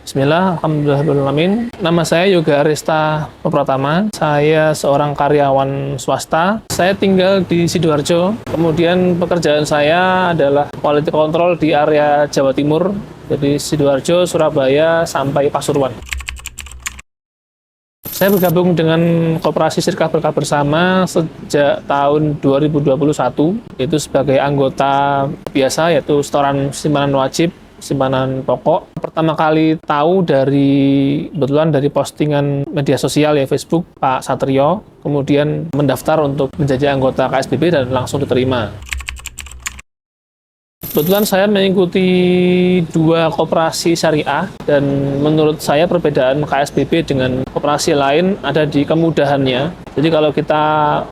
Bismillah, alhamdulillahirrahmanirrahim. Nama saya Yoga Arista Pratama. Saya seorang karyawan swasta. Saya tinggal di Sidoarjo. Kemudian pekerjaan saya adalah quality control di area Jawa Timur. Jadi Sidoarjo, Surabaya, sampai Pasuruan. Saya bergabung dengan Koperasi Sirkah Berkah Bersama sejak tahun 2021, yaitu sebagai anggota biasa, yaitu setoran simpanan wajib, simpanan pokok. Pertama kali tahu kebetulan dari postingan media sosial ya, Facebook, Pak Satrio, kemudian mendaftar untuk menjadi anggota KSBB dan langsung diterima. Kebetulan saya mengikuti 2 koperasi syariah, dan menurut saya perbedaan KSBB dengan koperasi lain ada di kemudahannya. Jadi kalau kita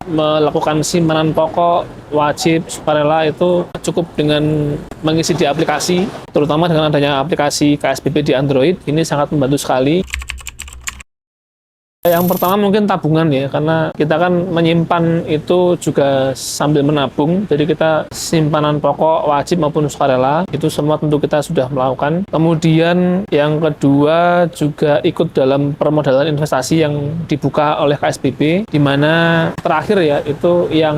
melakukan simpanan pokok wajib sukarela itu cukup dengan mengisi di aplikasi, terutama dengan adanya aplikasi KSBB di Android, ini sangat membantu sekali. Yang pertama mungkin tabungan ya, karena kita kan menyimpan itu juga sambil menabung, jadi kita simpanan pokok wajib maupun sukarela itu semua tentu kita sudah melakukan. Kemudian yang kedua juga ikut dalam permodalan investasi yang dibuka oleh KSBB, di mana terakhir ya itu yang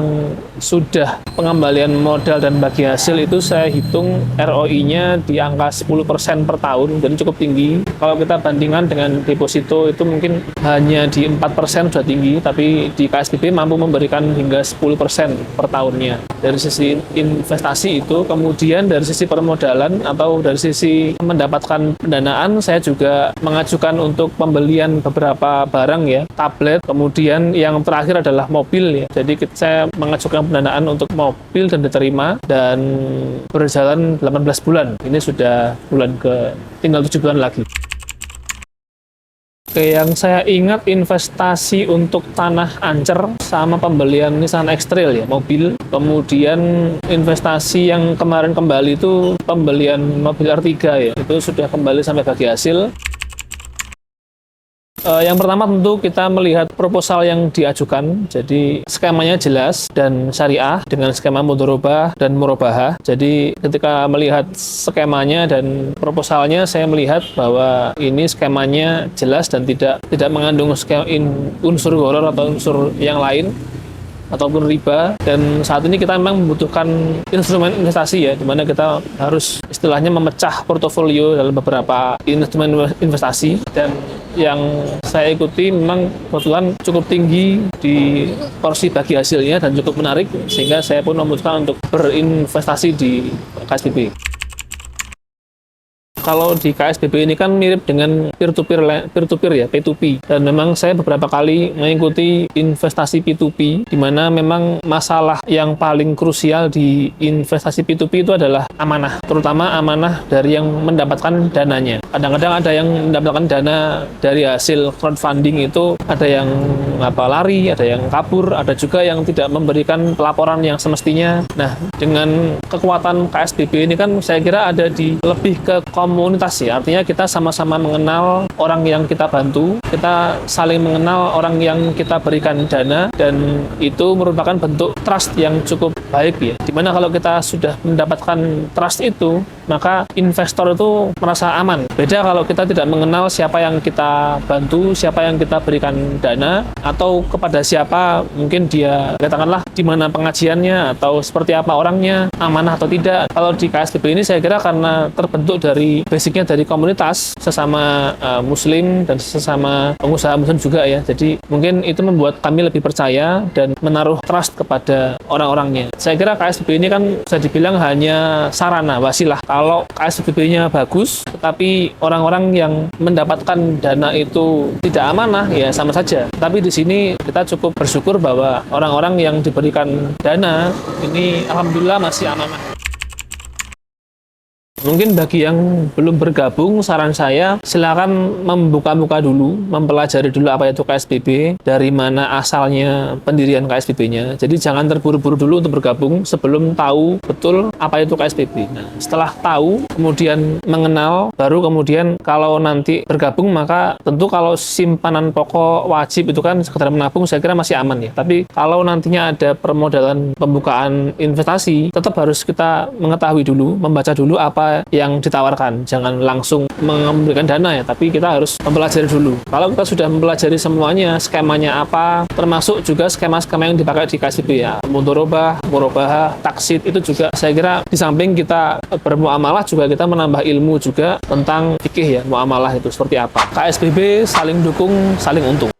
sudah pengembalian modal dan bagi hasil itu saya hitung ROI-nya di angka 10% per tahun, dan cukup tinggi. Kalau kita bandingkan dengan deposito itu mungkin hanya di 4% sudah tinggi, tapi di KSBB mampu memberikan hingga 10% per tahunnya. Dari sisi investasi itu, kemudian dari sisi permodalan atau dari sisi mendapatkan pendanaan, saya juga mengajukan untuk pembelian beberapa barang ya, tablet, kemudian yang terakhir adalah mobil ya. Jadi saya mengajukan pendanaan untuk mobil dan diterima, dan berjalan 18 bulan. Ini sudah tinggal 7 bulan lagi. Oke, yang saya ingat investasi untuk tanah Ancur sama pembelian Nissan X-Trail ya, mobil. Kemudian investasi yang kemarin kembali itu pembelian mobil R3 ya, itu sudah kembali sampai bagi hasil. Yang pertama tentu kita melihat proposal yang diajukan, jadi skemanya jelas dan syariah dengan skema mudharabah dan murabahah. Jadi ketika melihat skemanya dan proposalnya, saya melihat bahwa ini skemanya jelas dan tidak mengandung unsur gharar atau unsur yang lain ataupun riba. Dan saat ini kita memang membutuhkan instrumen investasi ya, di mana kita harus istilahnya memecah portofolio dalam beberapa instrumen investasi, dan yang saya ikuti memang kebetulan cukup tinggi di porsi bagi hasilnya dan cukup menarik, sehingga saya pun memutuskan untuk berinvestasi di KSBB. Kalau di KSBB ini kan mirip dengan peer-to-peer ya, P2P. Dan memang saya beberapa kali mengikuti investasi P2P, di mana memang masalah yang paling krusial di investasi P2P itu adalah amanah, terutama amanah dari yang mendapatkan dananya. Kadang-kadang ada yang mendapatkan dana dari hasil crowdfunding itu, ada yang lari, ada yang kabur, ada juga yang tidak memberikan pelaporan yang semestinya. Nah, dengan kekuatan KSBB ini kan saya kira ada lebih ke komunitas ya, artinya kita sama-sama mengenal orang yang kita bantu, kita saling mengenal orang yang kita berikan dana, dan itu merupakan bentuk trust yang cukup baik ya, dimana kalau kita sudah mendapatkan trust itu, maka investor itu merasa aman. Beda kalau kita tidak mengenal siapa yang kita bantu, siapa yang kita berikan dana, atau kepada siapa mungkin dia, katakanlah di mana pengajiannya atau seperti apa orangnya, amanah atau tidak. Kalau di KSBB ini saya kira karena terbentuk dari basicnya dari komunitas sesama muslim dan sesama pengusaha muslim juga ya, jadi mungkin itu membuat kami lebih percaya dan menaruh trust kepada orang-orangnya. Saya kira KSBB ini kan bisa dibilang hanya sarana, wasilah. Kalau KSBB-nya bagus tetapi orang-orang yang mendapatkan dana itu tidak amanah, ya sama saja. Tapi di sini kita cukup bersyukur bahwa orang-orang yang diberikan dana ini alhamdulillah masih amanah. Mungkin bagi yang belum bergabung, saran saya silakan membuka-buka dulu, mempelajari dulu apa itu KSBB, dari mana asalnya pendirian KSBB-nya. Jadi jangan terburu-buru dulu untuk bergabung sebelum tahu betul apa itu KSBB. Nah, setelah tahu, kemudian mengenal, baru kemudian kalau nanti bergabung, maka tentu kalau simpanan pokok wajib itu kan sekedar menabung, saya kira masih aman ya. Tapi kalau nantinya ada permodalan pembukaan investasi, tetap harus kita mengetahui dulu, membaca dulu apa apa yang ditawarkan. Jangan langsung memberikan dana ya, tapi kita harus mempelajari dulu. Kalau kita sudah mempelajari semuanya, skemanya apa, termasuk juga skema-skema yang dipakai di KSBB ya, mudorobah, murabahah, taksid, itu juga saya kira di samping kita bermuamalah juga kita menambah ilmu juga tentang fikih ya, muamalah itu seperti apa. KSBB saling dukung, saling untung.